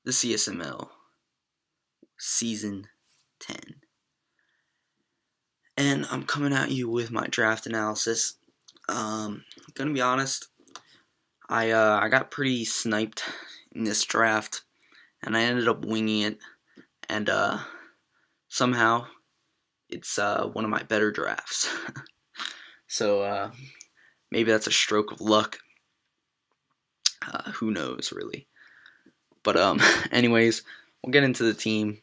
the CSML Season 10. And I'm coming at you with my draft analysis. Gonna be honest, I got pretty sniped in this draft, and I ended up winging it, and somehow it's one of my better drafts. So maybe that's a stroke of luck. Who knows, really? But anyways, we'll get into the team.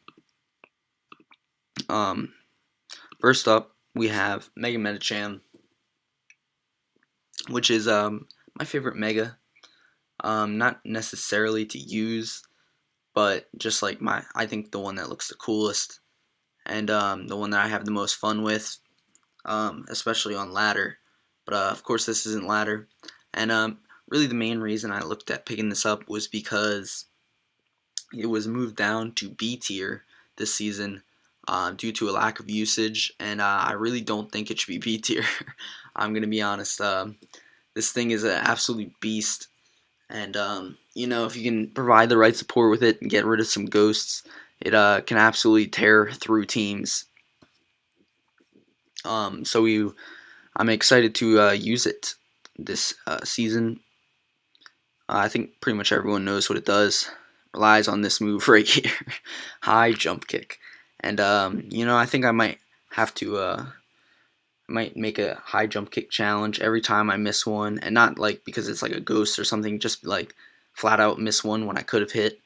First up, we have Mega Metacham, which is my favorite Mega. Not necessarily to use, but just like I think the one that looks the coolest, and the one that I have the most fun with, especially on ladder. But of course, this isn't ladder, and really the main reason I looked at picking this up was because it was moved down to B tier this season due to a lack of usage, and I really don't think it should be B tier. I'm gonna be honest. This thing is an absolute beast, and if you can provide the right support with it and get rid of some ghosts, it can absolutely tear through teams. I'm excited to use it this season. I think pretty much everyone knows what it does. Relies on this move right here, high jump kick, and I think I might have to might make a high jump kick challenge every time I miss one, and not like because it's like a ghost or something, just like flat out miss one when I could have hit.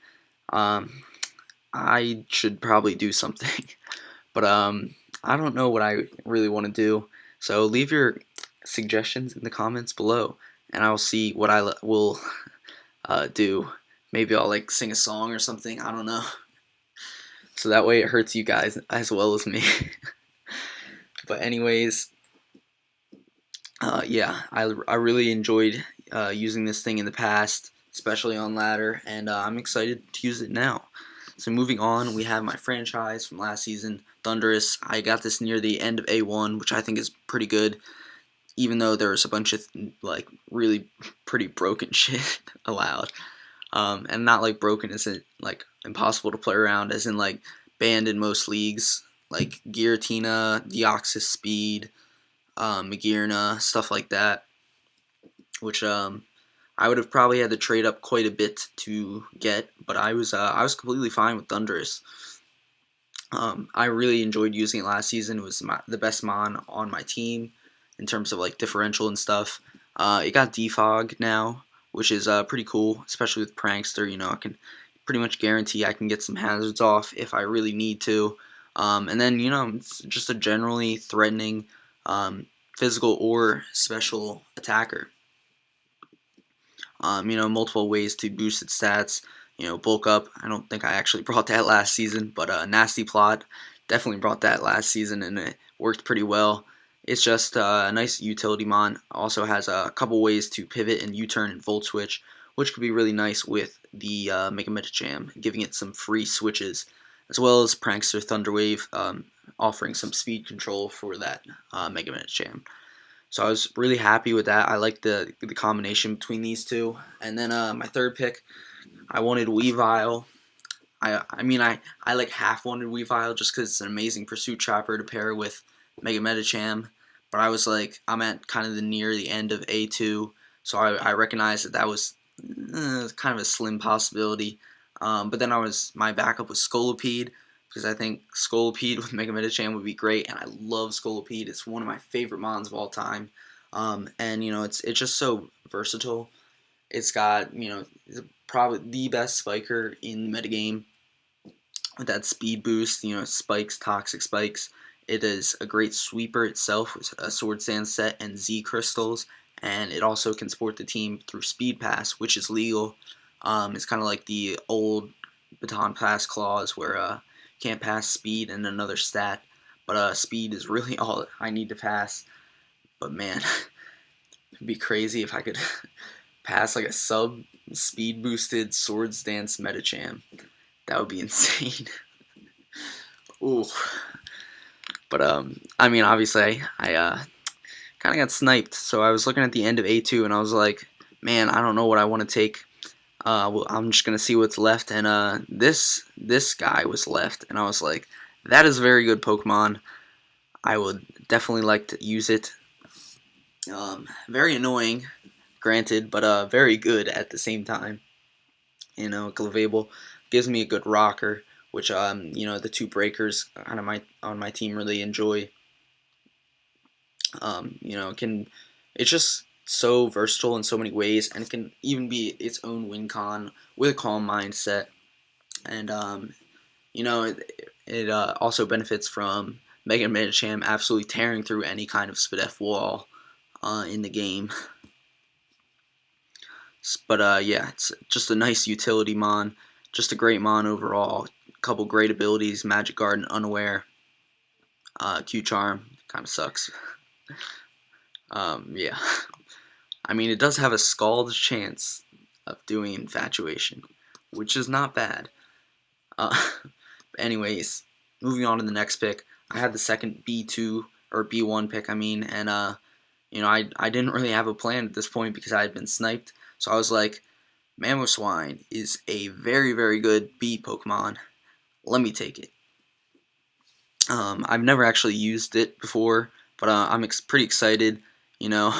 I should probably do something, but I don't know what I really want to do. So leave your suggestions in the comments below, and I'll see what I will do. Maybe I'll like sing a song or something. I don't know. So that way it hurts you guys as well as me. But anyways, yeah, I really enjoyed using this thing in the past, especially on ladder, and I'm excited to use it now. So moving on, we have my franchise from last season, Thunderous. I got this near the end of A1, which I think is pretty good, even though there was a bunch of like really pretty broken shit allowed. And not like broken isn't like impossible to play around, as in like banned in most leagues, like Giratina, Deoxys Speed, Magirna, stuff like that, which I would have probably had to trade up quite a bit to get, but I was completely fine with Thunderous. I really enjoyed using it last season. It was the best mon on my team in terms of like differential and stuff. It got defog now, which is pretty cool, especially with Prankster. I can pretty much guarantee I can get some hazards off if I really need to. And then, it's just a generally threatening physical or special attacker. Multiple ways to boost its stats. Bulk up. I don't think I actually brought that last season, but Nasty Plot definitely brought that last season, and it worked pretty well. It's just a nice utility mon. Also has a couple ways to pivot and U-turn and volt switch, which could be really nice with the Mega Metacham, giving it some free switches, as well as Prankster Thunderwave, offering some speed control for that Mega Metacham. So I was really happy with that. I like the combination between these two. And then my third pick, I wanted Weavile. I like half wanted Weavile just because it's an amazing pursuit chopper to pair with Mega Metacham. But I was like, I'm at kind of near the end of A2, so I recognized that was kind of a slim possibility. But then my backup was Scolipede, because I think Scolipede with Mega Metacham would be great, and I love Scolipede. It's one of my favorite mons of all time. And it's just so versatile. It's got it's probably the best spiker in the metagame with that speed boost. Spikes, toxic spikes. It is a great sweeper itself with a Sword Sand set and Z crystals, and it also can support the team through Speed Pass, which is legal. It's kind of like the old Baton Pass clause where you can't pass speed and another stat, but speed is really all I need to pass. But man, it'd be crazy if I could pass like a sub speed boosted Swords Dance Metacham. That would be insane. Ooh. But obviously I kind of got sniped. So I was looking at the end of A2 and I was like, man, I don't know what I want to take. Well, I'm just gonna see what's left, and this guy was left, and I was like, that is a very good Pokemon. I would definitely like to use it. Very annoying, granted, but very good at the same time. Clavable gives me a good rocker, which the two breakers on my team really enjoy. Can it's just so versatile in so many ways, and it can even be its own win con with a calm mindset. And it also benefits from Mega Medicham absolutely tearing through any kind of Spadef wall in the game. But yeah, it's just a nice utility mon, just a great mon overall. A couple great abilities: Magic Guard and Unaware. Q Charm kind of sucks. Yeah, I mean it does have a Scald chance of doing Infatuation, which is not bad. Anyways, moving on to the next pick. I had the second B2 or B1 pick, I mean, and I didn't really have a plan at this point because I had been sniped. So I was like, Mamoswine is a very, very good B Pokemon. Let me take it. I've never actually used it before, but I'm pretty excited. You know,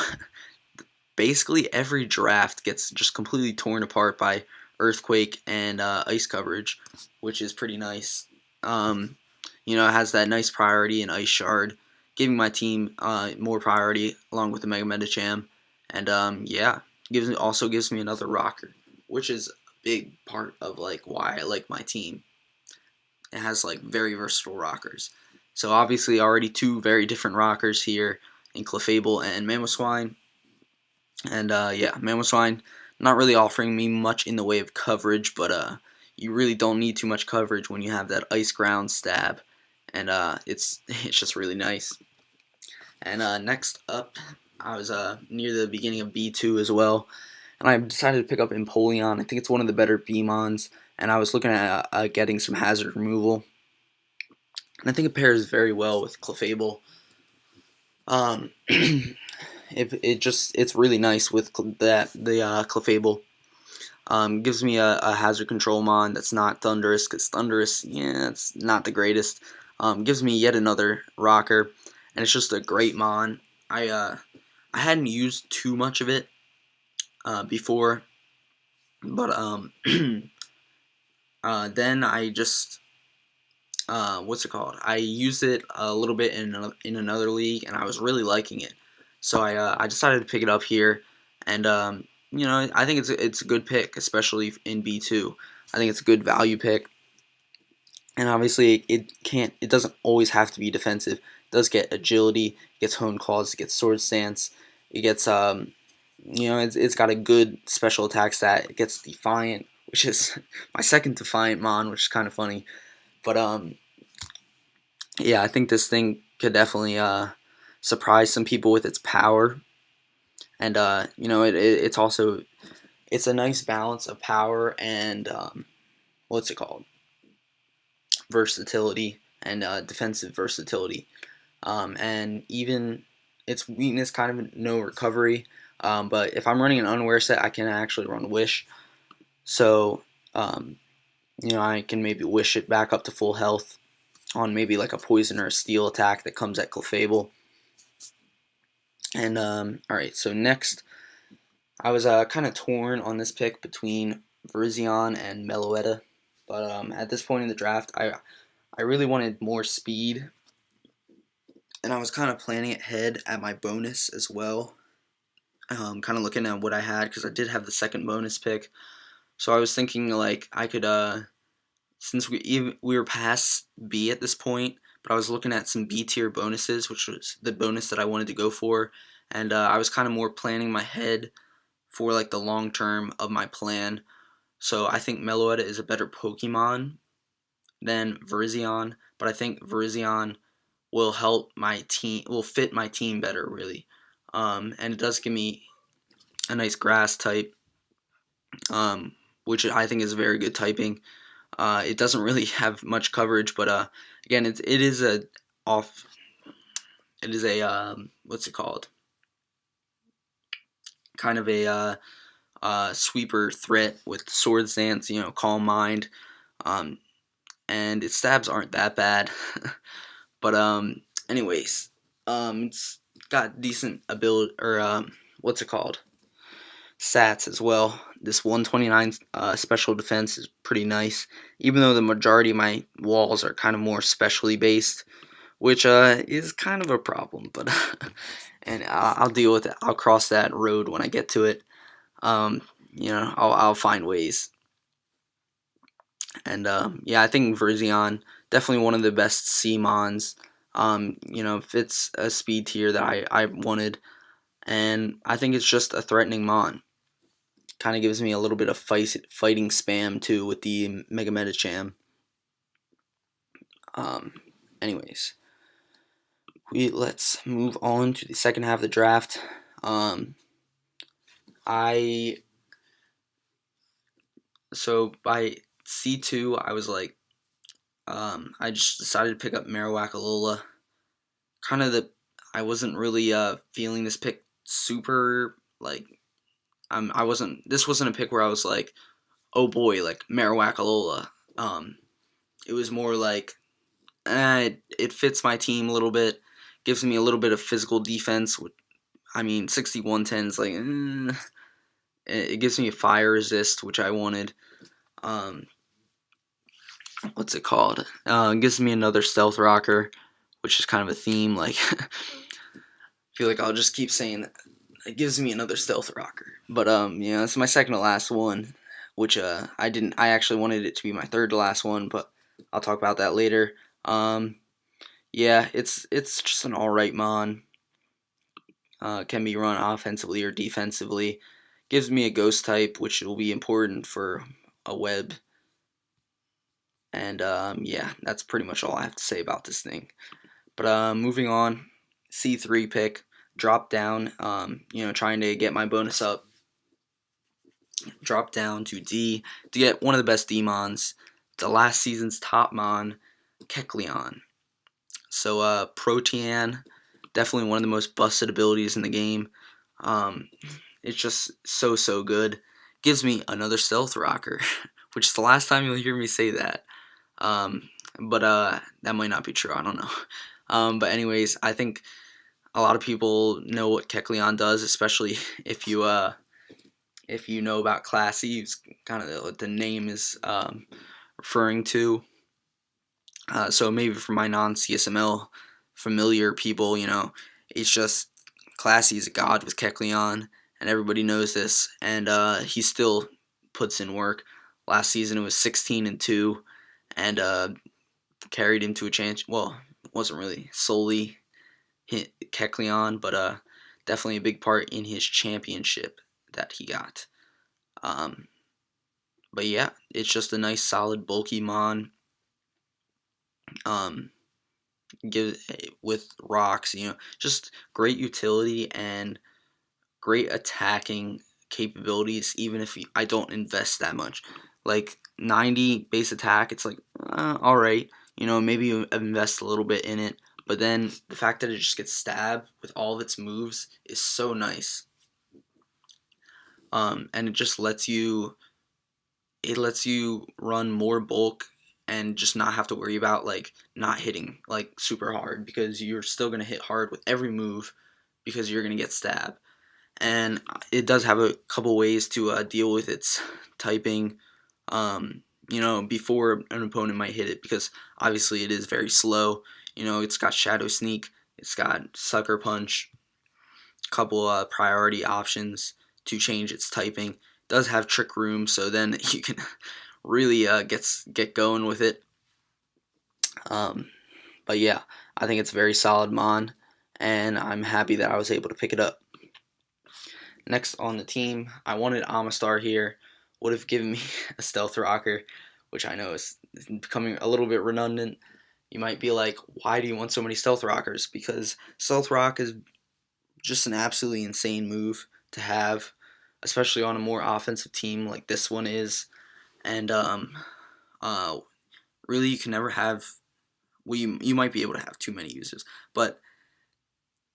basically every draft gets just completely torn apart by Earthquake and Ice coverage, which is pretty nice. It has that nice priority in Ice Shard, giving my team more priority along with the Mega Medicham, and yeah, also gives me another rocker, which is a big part of like why I like my team. It has like very versatile rockers. So obviously already two very different rockers here in Clefable and Mamoswine. And yeah, Mamoswine not really offering me much in the way of coverage, but you really don't need too much coverage when you have that Ice Ground stab, and it's just really nice. And next up, I was near the beginning of B2 as well, and I decided to pick up Empoleon. I think it's one of the better Beamons, and I was looking at getting some hazard removal, and I think it pairs very well with Clefable. Um, it's really nice with the Clefable. Gives me a hazard control mon that's not Thunderous, because Thunderous, yeah, it's not the greatest. Gives me yet another rocker, and it's just a great mon. I hadn't used too much of it before, but then I just what's it called? I used it a little bit in another league, and I was really liking it. So I decided to pick it up here, and I think it's a good pick, especially in B2. I think it's a good value pick, and obviously it doesn't always have to be defensive. It does get agility, it gets Honed Claws, it gets Sword Stance, it gets it's got a good special attack stat. It gets Defiant, which is my second Defiant mon, which is kind of funny, but yeah, I think this thing could definitely surprise some people with its power, and it's a nice balance of power and what's it called, versatility and defensive versatility, and even its weakness kind of no recovery. But if I'm running an unaware set, I can actually run Wish, so I can maybe Wish it back up to full health on maybe like a poison or a steel attack that comes at Clefable. And alright, so next, I was kind of torn on this pick between Virizion and Meloetta, but at this point in the draft, I really wanted more speed, and I was kind of planning ahead at my bonus as well, kind of looking at what I had, because I did have the second bonus pick, so I was thinking like I could, since we were past B at this point, but I was looking at some B tier bonuses, which was the bonus that I wanted to go for, and I was kind of more planning my head for like the long term of my plan. So I think Meloetta is a better Pokemon than Virizion, but I think Virizion will help my team, will fit my team better, really. And it does give me a nice grass type, which I think is very good typing. It doesn't really have much coverage, but again, it is a off. It is a what's it called? Kind of a sweeper threat with Sword Stance, Calm Mind, um, and its stabs aren't that bad. But anyways, it's got decent ability or what's it called? Stats as well. This 129 special defense is pretty nice, even though the majority of my walls are kind of more specially based, which is kind of a problem. But and I'll deal with it. I'll cross that road when I get to it. Um, I'll find ways. And yeah, I think Virizion definitely one of the best C mons. Fits a speed tier that I wanted, and I think it's just a threatening mon. Kind of gives me a little bit of fighting spam too with the Mega Medicham. Um, anyways, let's move on to the second half of the draft. I So by C2, I was like, I just decided to pick up Marowak Alola. Kind of I wasn't really feeling this pick super like. This wasn't a pick where I was like, oh boy, like Marowak Alola. It was more like, it fits my team a little bit, gives me a little bit of physical defense. 6110 is like, it gives me a fire resist, which I wanted. Um, what's it called? It gives me another stealth rocker, which is kind of a theme. Like, I feel like I'll just keep saying that. It gives me another stealth rocker. But it's my second to last one, which I didn't. I actually wanted it to be my third to last one, but I'll talk about that later. Yeah, it's just an alright mon. Can be run offensively or defensively. Gives me a ghost type, which will be important for a web. And yeah, that's pretty much all I have to say about this thing. But moving on, C3 pick, drop down. Trying to get my bonus up. Drop down to D to get one of the best Demons, the last season's top mon, Kecleon. So Protean, definitely one of the most busted abilities in the game. It's just so good. Gives me another stealth rocker, which is the last time you'll hear me say that. But that might not be true. I don't know. But anyways, I think a lot of people know what Kecleon does, especially if you know about Classy. It's kind of what the name is referring to. So maybe for my non-CSML familiar people, it's just Classy is a god with Kecleon, and everybody knows this. And he still puts in work. Last season it was 16-2, and carried him to a chance. Well, it wasn't really solely Kecleon, but definitely a big part in his championship that he got. But yeah, it's just a nice, solid, bulky mon. With rocks, just great utility and great attacking capabilities. Even if I don't invest that much, like 90 base attack, it's like all right. Maybe you invest a little bit in it, but then the fact that it just gets stabbed with all of its moves is so nice. And it just lets you run more bulk and just not have to worry about like not hitting like super hard, because you're still going to hit hard with every move because you're going to get stabbed. And it does have a couple ways to deal with its typing, before an opponent might hit it, because obviously it is very slow. It's got Shadow Sneak, it's got Sucker Punch, a couple priority options to change its typing. It does have Trick Room, so then you can really get going with it. But yeah, I think it's a very solid mon, and I'm happy that I was able to pick it up. Next on the team, I wanted Amistar here. Would have given me a Stealth Rocker, which I know is becoming a little bit redundant. You might be like, why do you want so many Stealth Rockers? Because Stealth Rock is just an absolutely insane move to have, especially on a more offensive team like this one is. And really, you can never have. Well, you might be able to have too many users, but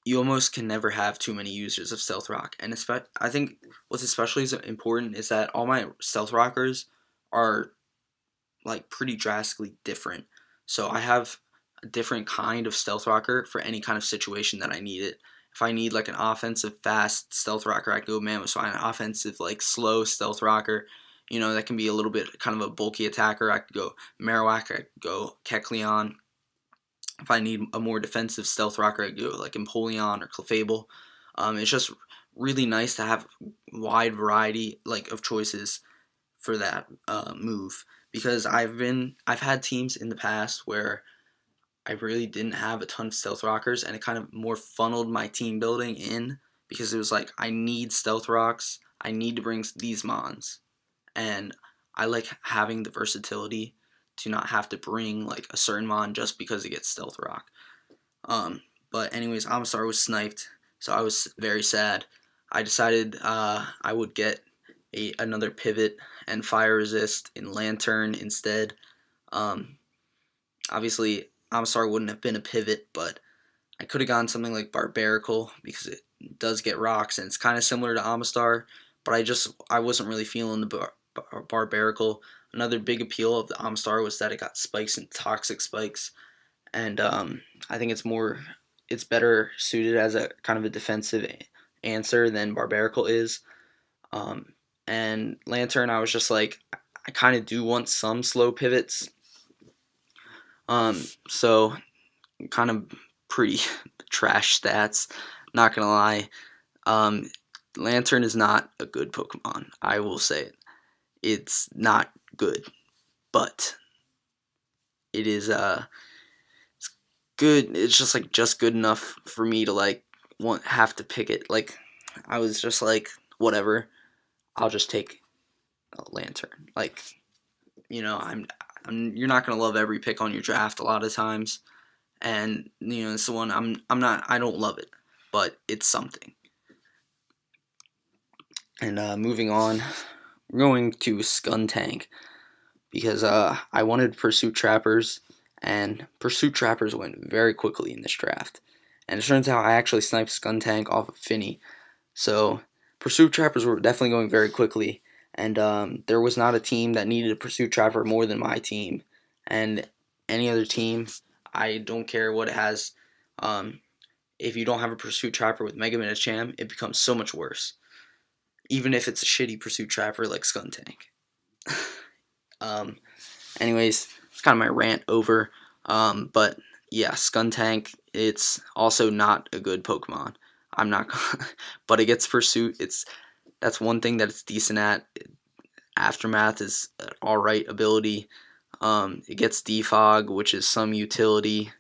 you almost can never have too many users of Stealth Rock. And I think what's especially important is that all my Stealth Rockers are like pretty drastically different. So I have a different kind of Stealth Rocker for any kind of situation that I need it. If I need like an offensive fast Stealth Rocker, I go Mammoth. So an offensive like slow Stealth Rocker, that can be a little bit kind of a bulky attacker, I could go Marowak, I could go Kecleon. If I need a more defensive Stealth Rocker, I could go like Empoleon or Clefable. It's just really nice to have wide variety like of choices for that move, because I've had teams in the past where I really didn't have a ton of Stealth Rockers, and it kind of more funneled my team building in, because it was like, I need Stealth Rocks, I need to bring these Mons, and I like having the versatility to not have to bring like a certain Mon just because it gets Stealth Rock. But anyways, Amistar was sniped, so I was very sad. I decided I would get another pivot and fire resist in Lantern instead. Obviously, Amistar wouldn't have been a pivot, but I could have gone something like Barbarical, because it does get rocks and it's kind of similar to Amistar, but I wasn't really feeling the Barbarical. Another big appeal of the Amistar was that it got spikes and toxic spikes, and I think it's better suited as a kind of a defensive answer than Barbarical is. And Lantern, I was just like, I kind of do want some slow pivots. So kind of pretty trash stats, not gonna lie. Lantern is not a good Pokemon. I will say it. It's not good, but it is it's good. It's just good enough for me to have to pick it. Like, I was just like, whatever, I'll just take a Lantern. Like, you're not gonna love every pick on your draft a lot of times, and it's the one I don't love it, but it's something. And moving on, we're going to Skuntank, because I wanted Pursuit Trappers, and Pursuit Trappers went very quickly in this draft. And it turns out I actually sniped Skuntank off of Finny. So Pursuit Trappers were definitely going very quickly, and there was not a team that needed a Pursuit Trapper more than my team. And any other team, I don't care what it has, if you don't have a Pursuit Trapper with Mega Medicham, it becomes so much worse. Even if it's a shitty Pursuit Trapper like Skuntank. Anyways, it's kind of my rant over. But yeah, Skuntank, it's also not a good Pokemon. I'm not but it gets Pursuit. That's one thing that it's decent at. Aftermath is an alright ability. It gets Defog, which is some utility.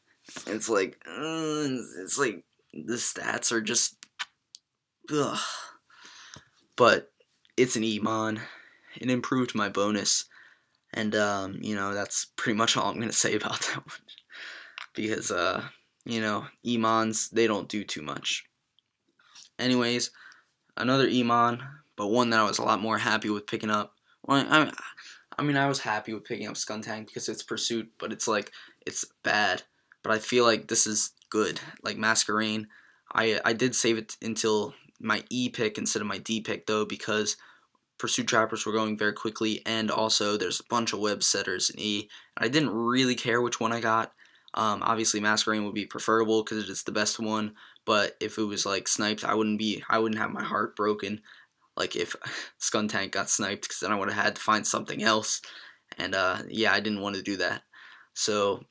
It's like the stats are just ugh. But it's an Emon. It improved my bonus, and that's pretty much all I'm gonna say about that one, because Emons, they don't do too much. Anyways, another Emon, but one that I was a lot more happy with picking up. Well, I was happy with picking up Skuntank because it's Pursuit, but it's bad. But I feel like this is good. Like Masquerain, I did save it until my E pick instead of my D pick, though, because Pursuit Trappers were going very quickly, and also there's a bunch of web setters in E, and I didn't really care which one I got. Obviously Masquerain would be preferable because it's the best one, but if it was like sniped, I wouldn't have my heart broken like if Skuntank got sniped, because then I would have had to find something else, and yeah, I didn't want to do that. So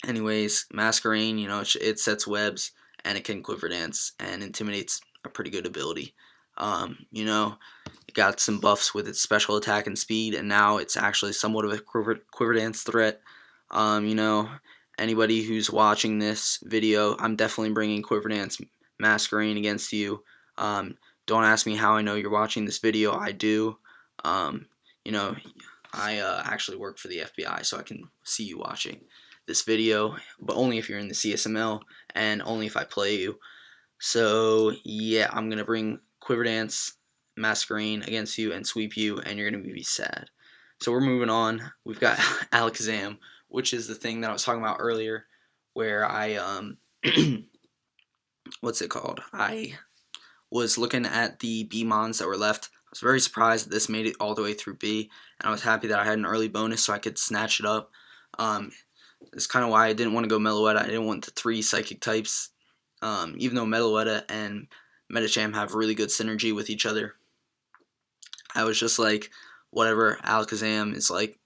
anyways, Masquerain, it sets webs, and it can Quiver Dance, and Intimidate's a pretty good ability. It got some buffs with its special attack and speed, and now it's actually somewhat of a Quiver Dance threat. Anybody who's watching this video, I'm definitely bringing Quiver Dance Masquerain against you. Don't ask me how I know you're watching this video. I do. I actually work for the FBI, so I can see you watching this video, but only if you're in the CSML, and only if I play you. So yeah, I'm gonna bring Quiver Dance Masquerain against you and sweep you, and you're gonna be sad. So we're moving on. We've got Alakazam, which is the thing that I was talking about earlier, where I what's it called? I was looking at the B mons that were left. I was very surprised that this made it all the way through B, and I was happy that I had an early bonus so I could snatch it up. Um, it's kind of why I didn't want to go Meloetta. I didn't want the 3 psychic types, even though Meloetta and Medicham have really good synergy with each other. I was just like, whatever, Alakazam is like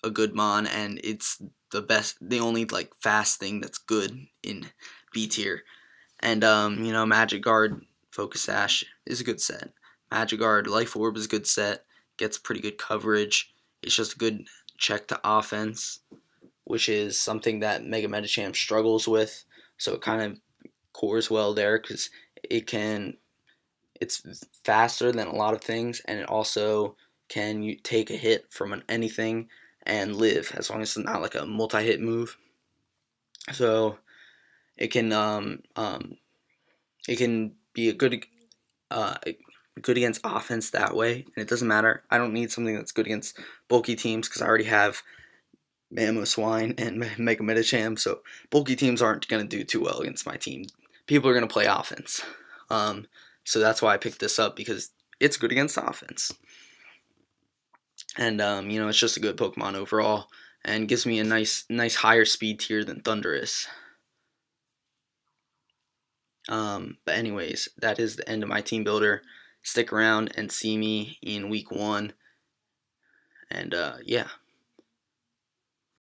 a good mon, and it's the only like fast thing that's good in B tier. And Magic Guard, Focus Sash is a good set. Magic Guard, Life Orb is a good set. Gets pretty good coverage. It's just a good check to offense, which is something that Mega Medicham struggles with. So it kind of cores well there because it's faster than a lot of things, and it also can you take a hit from anything and live as long as it's not like a multi-hit move. So it can be a good against offense that way, and it doesn't matter. I don't need something that's good against bulky teams because I already have Mamoswine and Mega Medicham, so bulky teams aren't going to do too well against my team. People are going to play offense. So that's why I picked this up, because it's good against offense. And, it's just a good Pokemon overall, and gives me a nice higher speed tier than Thundurus. But anyways, that is the end of my team builder. Stick around and see me in week 1. And, yeah.